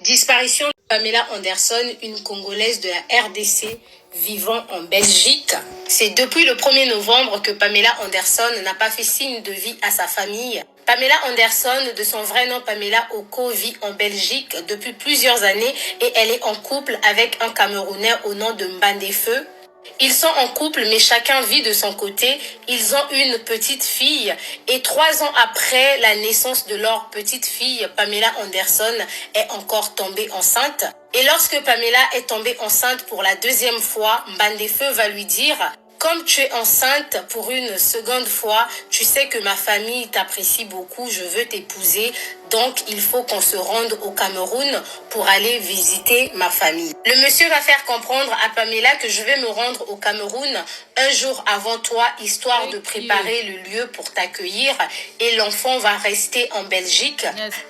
Disparition de Pamela Anderson, une Congolaise de la RDC vivant en Belgique. C'est depuis le 1er novembre que Pamela Anderson n'a pas fait signe de vie à sa famille. Pamela Anderson, de son vrai nom Pamela Oko, vit en Belgique depuis plusieurs années et elle est en couple avec un Camerounais au nom de Mbandefeu. Ils sont en couple, mais chacun vit de son côté. Ils ont une petite fille et 3 ans après la naissance de leur petite fille, Pamela Anderson est encore tombée enceinte. Et lorsque Pamela est tombée enceinte pour la 2e fois, Mbandefeu va lui dire: comme tu es enceinte pour une seconde fois, tu sais que ma famille t'apprécie beaucoup, je veux t'épouser, donc il faut qu'on se rende au Cameroun pour aller visiter ma famille. Le monsieur va faire comprendre à Pamela que je vais me rendre au Cameroun un jour avant toi, histoire de préparer le lieu pour t'accueillir, et l'enfant va rester en Belgique.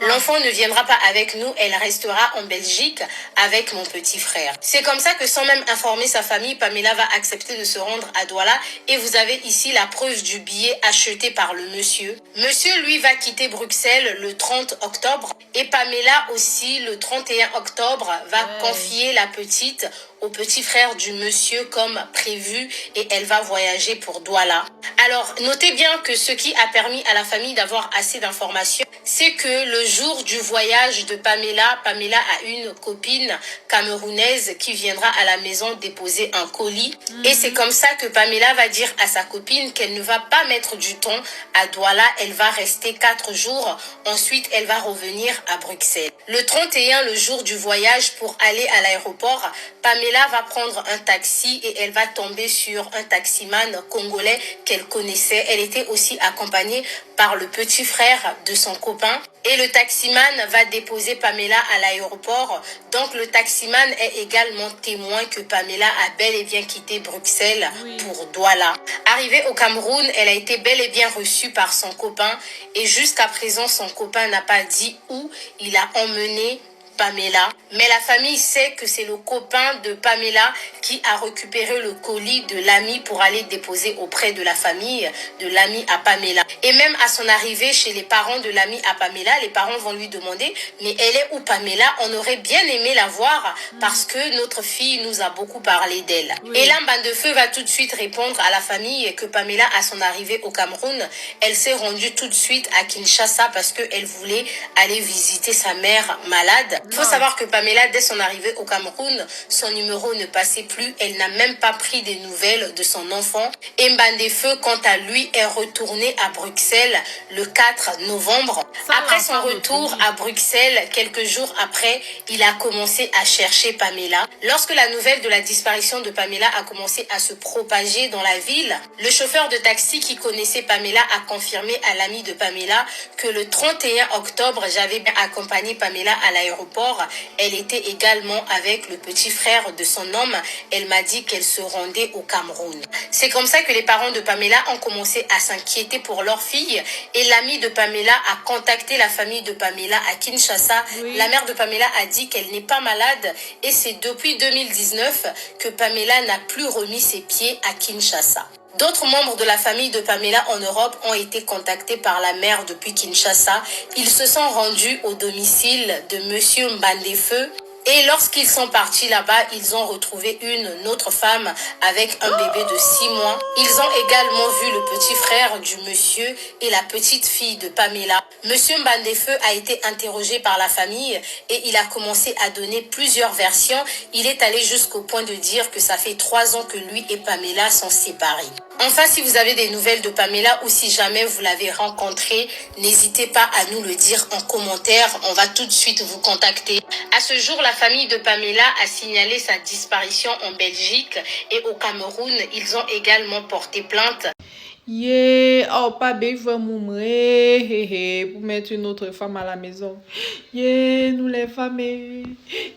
L'enfant ne viendra pas avec nous, elle restera en Belgique avec mon petit frère. C'est comme ça que, sans même informer sa famille, Pamela va accepter de se rendre à Douala, et vous avez ici la preuve du billet acheté par le monsieur. Monsieur, lui, va quitter Bruxelles le 30 octobre et Pamela aussi le 31 octobre va confier la petite au petit frère du monsieur comme prévu et elle va voyager pour Douala. Alors, notez bien que ce qui a permis à la famille d'avoir assez d'informations, c'est que le jour du voyage de Pamela, Pamela a une copine camerounaise qui viendra à la maison déposer un colis. Et c'est comme ça que Pamela va dire à sa copine qu'elle ne va pas mettre du temps à Douala, elle va rester 4 jours. Ensuite, elle va revenir à Bruxelles. Le 31, le jour du voyage pour aller à l'aéroport, Pamela va prendre un taxi et elle va tomber sur un taximan congolais qu'elle connaissait. Elle était aussi accompagnée par le petit frère de son copain. Et le taximan va déposer Pamela à l'aéroport. Donc le taximan est également témoin que Pamela a bel et bien quitté Bruxelles pour Douala. Arrivée au Cameroun, elle a été bel et bien reçue par son copain. Et jusqu'à présent, son copain n'a pas dit où il a emmené Pamela. Mais la famille sait que c'est le copain de Pamela qui a récupéré le colis de l'ami pour aller déposer auprès de la famille de l'ami à Pamela. Et même à son arrivée chez les parents de l'ami à Pamela, les parents vont lui demander: mais elle est où Pamela? On aurait bien aimé la voir parce que notre fille nous a beaucoup parlé d'elle. Et là, Mbandefeu va tout de suite répondre à la famille que Pamela, à son arrivée au Cameroun, elle s'est rendue tout de suite à Kinshasa parce qu'elle voulait aller visiter sa mère malade. Il faut savoir que Pamela, dès son arrivée au Cameroun, son numéro ne passait plus. Elle n'a même pas pris des nouvelles de son enfant. Et Mbandefeu, quant à lui, est retourné à Bruxelles le 4 novembre. Après son retour à Bruxelles, quelques jours après, il a commencé à chercher Pamela. Lorsque la nouvelle de la disparition de Pamela a commencé à se propager dans la ville, le chauffeur de taxi qui connaissait Pamela a confirmé à l'ami de Pamela que le 31 octobre, j'avais accompagné Pamela à l'aéroport. Elle était également avec le petit frère de son homme. Elle m'a dit qu'elle se rendait au Cameroun. C'est comme ça que les parents de Pamela ont commencé à s'inquiéter pour leur fille et l'ami de Pamela a contacté la famille de Pamela à Kinshasa. La mère de Pamela a dit qu'elle n'est pas malade et c'est depuis 2019 que Pamela n'a plus remis ses pieds à Kinshasa. D'autres membres de la famille de Pamela en Europe ont été contactés par la mère depuis Kinshasa. Ils se sont rendus au domicile de Monsieur Mbandefeu. Et lorsqu'ils sont partis là-bas, ils ont retrouvé une autre femme avec un bébé de 6 mois. Ils ont également vu le petit frère du monsieur et la petite fille de Pamela. Monsieur Mbandefeu a été interrogé par la famille et il a commencé à donner plusieurs versions. Il est allé jusqu'au point de dire que ça fait 3 ans que lui et Pamela sont séparés. Enfin, si vous avez des nouvelles de Pamela ou si jamais vous l'avez rencontrée, n'hésitez pas à nous le dire en commentaire. On va tout de suite vous contacter. À ce jour, la famille de Pamela a signalé sa disparition en Belgique et au Cameroun. Ils ont également porté plainte. Yeah, oh, pas besoin mourir pour mettre une autre femme à la maison. Yeah, nous les femmes.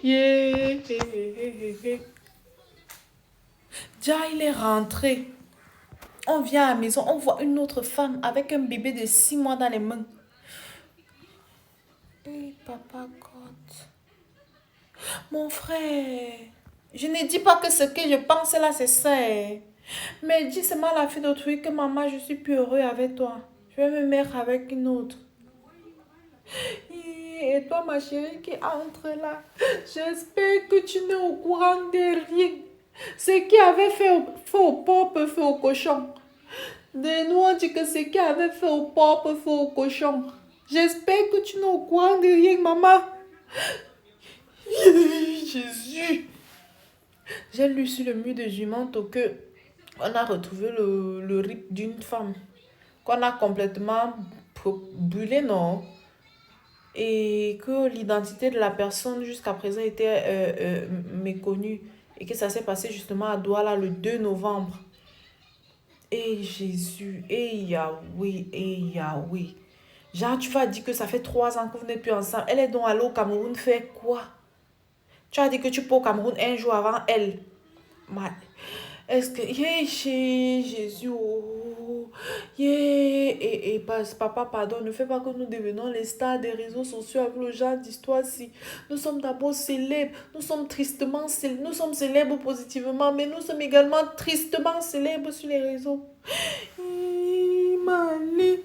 Yeah. Déjà, il est rentré. On vient à la maison, on voit une autre femme avec un bébé de 6 mois dans les mains. Hey, papa God. Mon frère, je ne dis pas que ce que je pense là, c'est ça. Mais dis seulement la fille d'autrui que maman, je suis plus heureux avec toi. Je vais me mettre avec une autre. Et toi, ma chérie, qui entre là, j'espère que tu n'es au courant de rien. Ce qui avait fait au porc peut faire au cochon. De nous, on dit que ce qui avait fait au porc peut faire au cochon. J'espère que tu n'es au courant de rien, maman. Jésus. J'ai lu sur le mur de Jumanto que on a retrouvé le rip d'une femme qu'on a complètement brûlé, non? Et que l'identité de la personne jusqu'à présent était méconnue et que ça s'est passé justement à Douala le 2 novembre. Et Jésus, et Yahweh, et Yahweh. Genre, tu vas dire que ça fait 3 ans que vous n'êtes plus ensemble. Elle est donc allée au Cameroun faire quoi? Tu as dit que tu pars au Cameroun un jour avant elle. Est-ce que... Yeah, Jésus, oh, yeah. Et papa, pardon, ne fais pas que nous devenons les stars des réseaux sociaux avec le genre d'histoire-ci. Nous sommes d'abord célèbres, nous sommes tristement célèbres, nous sommes célèbres positivement, mais nous sommes également tristement célèbres sur les réseaux. Mani.